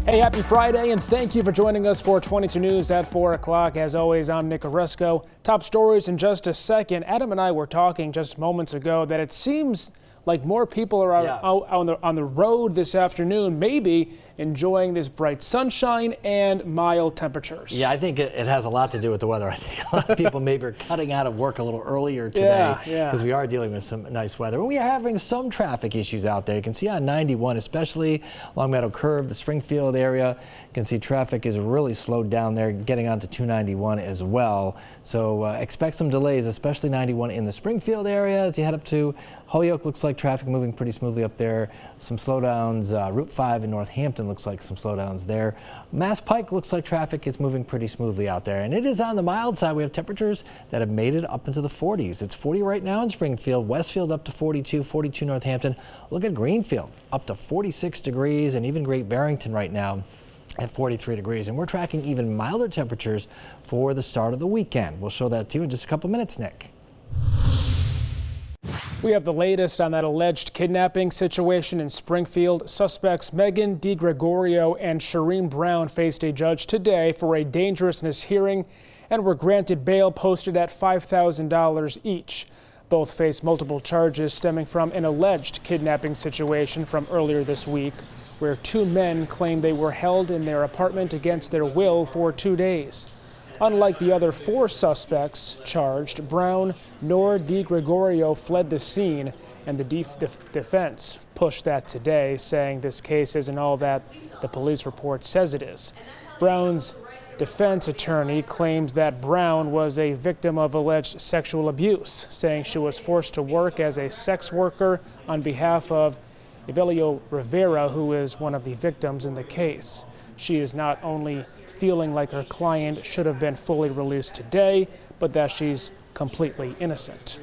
Hey, happy Friday, and thank you for joining us for 22 News at 4 o'clock. As always, I'm Nick Oresco. Top stories in just a second. Adam and I were talking just moments ago that it seems like more people are out on the road this afternoon, maybe enjoying this bright sunshine and mild temperatures. Yeah, I think it has a lot to do with the weather. I think a lot of people maybe are cutting out of work a little earlier today because we are dealing with some nice weather. We are having some traffic issues out there. You can see on 91, especially Long Meadow Curve, the Springfield area. You can see traffic is really slowed down there, getting onto 291 as well. So expect some delays, especially 91 in the Springfield area. As you head up to Holyoke, looks like traffic moving pretty smoothly up there. Some slowdowns. Route 5 in Northampton looks like some slowdowns there. Mass Pike looks like traffic is moving pretty smoothly out there. And it is on the mild side. We have temperatures that have made it up into the 40s. It's 40 right now in Springfield. Westfield up to 42, 42 Northampton. Look at Greenfield up to 46 degrees, and even Great Barrington right now at 43 degrees. And we're tracking even milder temperatures for the start of the weekend. We'll show that to you in just a couple minutes, Nick. We have the latest on that alleged kidnapping situation in Springfield. Suspects Megan DiGregorio and Shireen Brown faced a judge today for a dangerousness hearing and were granted bail posted at $5,000 each. Both face multiple charges stemming from an alleged kidnapping situation from earlier this week, where two men claim they were held in their apartment against their will for 2 days. Unlike the other four suspects charged, Brown nor DiGregorio fled the scene, and the defense pushed that today, saying this case isn't all that the police report says it is. Brown's defense attorney claims that Brown was a victim of alleged sexual abuse, saying she was forced to work as a sex worker on behalf of Evelio Rivera, who is one of the victims in the case. She is not only feeling like her client should have been fully released today, but that she's completely innocent.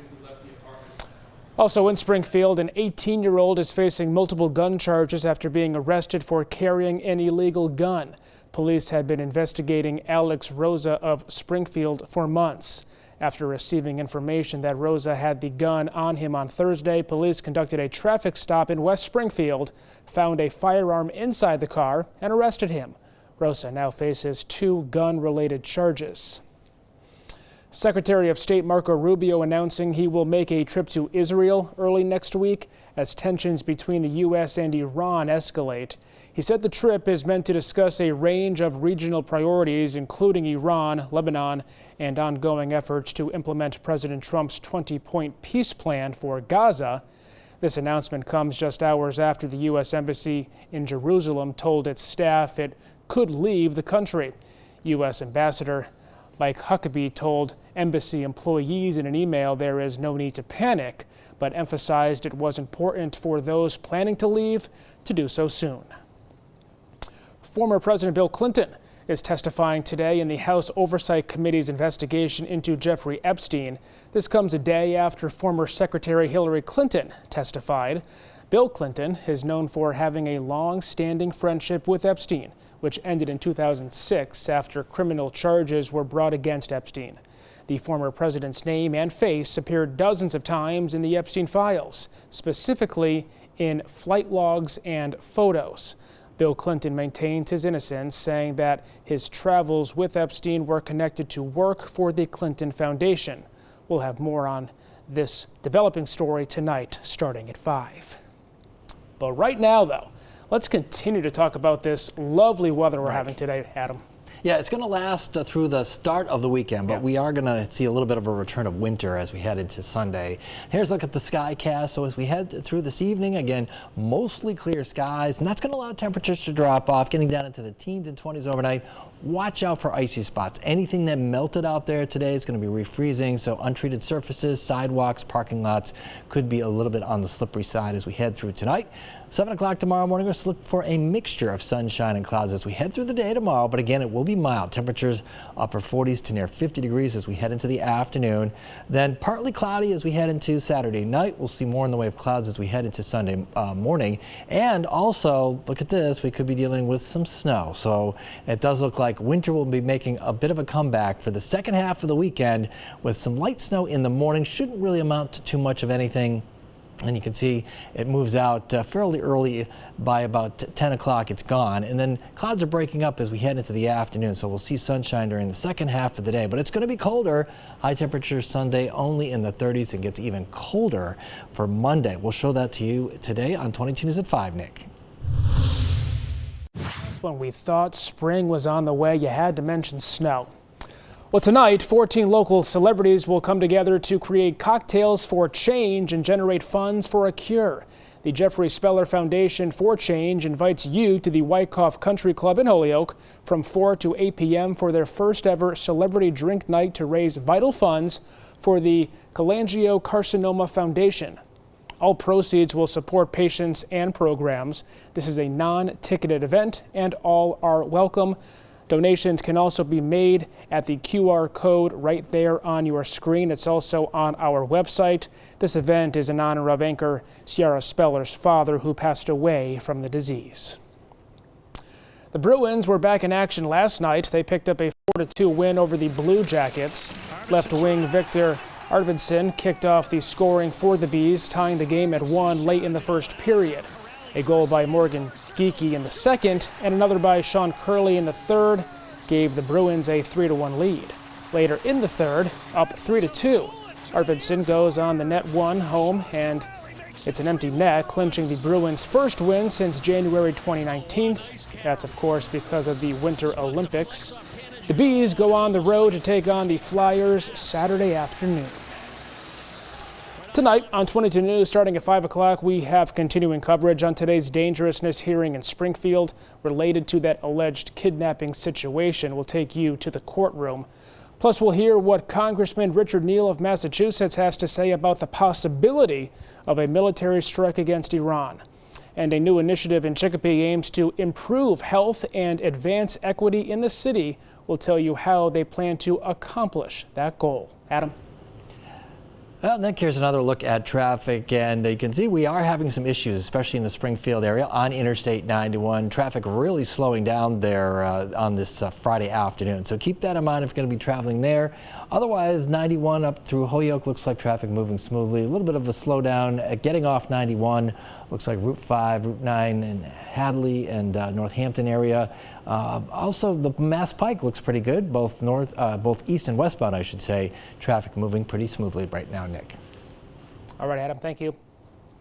Also in Springfield, an 18-year-old is facing multiple gun charges after being arrested for carrying an illegal gun. Police had been investigating Alex Rosa of Springfield for months. After receiving information that Rosa had the gun on him on Thursday, police conducted a traffic stop in West Springfield, found a firearm inside the car, and arrested him. Rosa now faces 2 gun-related charges. Secretary of State Marco Rubio announcing he will make a trip to Israel early next week as tensions between the U.S. and Iran escalate. He said the trip is meant to discuss a range of regional priorities, including Iran, Lebanon, and ongoing efforts to implement President Trump's 20-point peace plan for Gaza. This announcement comes just hours after the U.S. Embassy in Jerusalem told its staff it could leave the country. U.S. Ambassador Mike Huckabee told embassy employees in an email there is no need to panic, but emphasized it was important for those planning to leave to do so soon. Former President Bill Clinton is testifying today in the House Oversight Committee's investigation into Jeffrey Epstein. This comes a day after former Secretary Hillary Clinton testified. Bill Clinton is known for having a long-standing friendship with Epstein, which ended in 2006 after criminal charges were brought against Epstein. The former president's name and face appeared dozens of times in the Epstein files, specifically in flight logs and photos. Bill Clinton maintains his innocence, saying that his travels with Epstein were connected to work for the Clinton Foundation. We'll have more on this developing story tonight, starting at 5. But right now, though, let's continue to talk about this lovely weather we're having today, Adam. Yeah, it's going to last through the start of the weekend, but we are going to see a little bit of a return of winter as we head into Sunday. Here's a look at the sky cast. So as we head through this evening, again, mostly clear skies, and that's going to allow temperatures to drop off, getting down into the teens and 20s overnight. Watch out for icy spots. Anything that melted out there today is going to be refreezing, so untreated surfaces, sidewalks, parking lots could be a little bit on the slippery side as we head through tonight. 7 o'clock tomorrow morning, let's look for a mixture of sunshine and clouds as we head through the day tomorrow. But again, it will be mild. Temperatures upper 40s to near 50 degrees as we head into the afternoon. Then partly cloudy as we head into Saturday night. We'll see more in the way of clouds as we head into Sunday morning. And also, look at this, we could be dealing with some snow. So it does look like winter will be making a bit of a comeback for the second half of the weekend with some light snow in the morning. Shouldn't really amount to too much of anything And you can see it moves out fairly early. By about 10 o'clock, it's gone. And then clouds are breaking up as we head into the afternoon. So we'll see sunshine during the second half of the day. But it's going to be colder. High temperatures Sunday only in the 30s and gets even colder for Monday. We'll show that to you today on 22 News at 5, Nick. When we thought spring was on the way, you had to mention snow. Well, tonight, 14 local celebrities will come together to create cocktails for change and generate funds for a cure. The Jeffrey Speller Foundation for Change invites you to the Wyckoff Country Club in Holyoke from 4 to 8 p.m. for their first ever celebrity drink night to raise vital funds for the Cholangiocarcinoma Foundation. All proceeds will support patients and programs. This is a non-ticketed event and all are welcome. Donations can also be made at the QR code right there on your screen. It's also on our website. This event is in honor of anchor Ciara Speller's father, who passed away from the disease. The Bruins were back in action last night. They picked up a 4-2 win over the Blue Jackets. Left wing Victor Arvidsson kicked off the scoring for the Bees, tying the game at 1 late in the first period. A goal by Morgan Geekie in the second and another by Sean Curley in the third gave the Bruins a 3-1 lead. Later in the third, up 3-2. Arvidsson goes on the net one home, and it's an empty net, clinching the Bruins' first win since January 2019. That's, of course, because of the Winter Olympics. The Bees go on the road to take on the Flyers Saturday afternoon. Tonight on 22 News, starting at 5 o'clock, we have continuing coverage on today's dangerousness hearing in Springfield related to that alleged kidnapping situation. We'll take you to the courtroom. Plus, we'll hear what Congressman Richard Neal of Massachusetts has to say about the possibility of a military strike against Iran. And a new initiative in Chicopee aims to improve health and advance equity in the city. We'll tell you how they plan to accomplish that goal. Adam. Well, Nick, here's another look at traffic, and you can see we are having some issues, especially in the Springfield area on Interstate 91. Traffic really slowing down there on this Friday afternoon. So keep that in mind if you're going to be traveling there. Otherwise, 91 up through Holyoke looks like traffic moving smoothly. A little bit of a slowdown getting off 91. Looks like Route 5, Route 9 in Hadley and Northampton area. Also, the Mass Pike looks pretty good, both east and westbound, I should say. Traffic moving pretty smoothly right now, Nick. All right, Adam, thank you.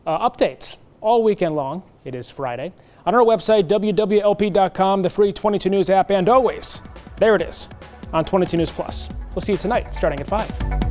Updates all weekend long. It is Friday. On our website, wwlp.com, the free 22 News app, and always, there it is, on 22 News Plus. We'll see you tonight, starting at 5.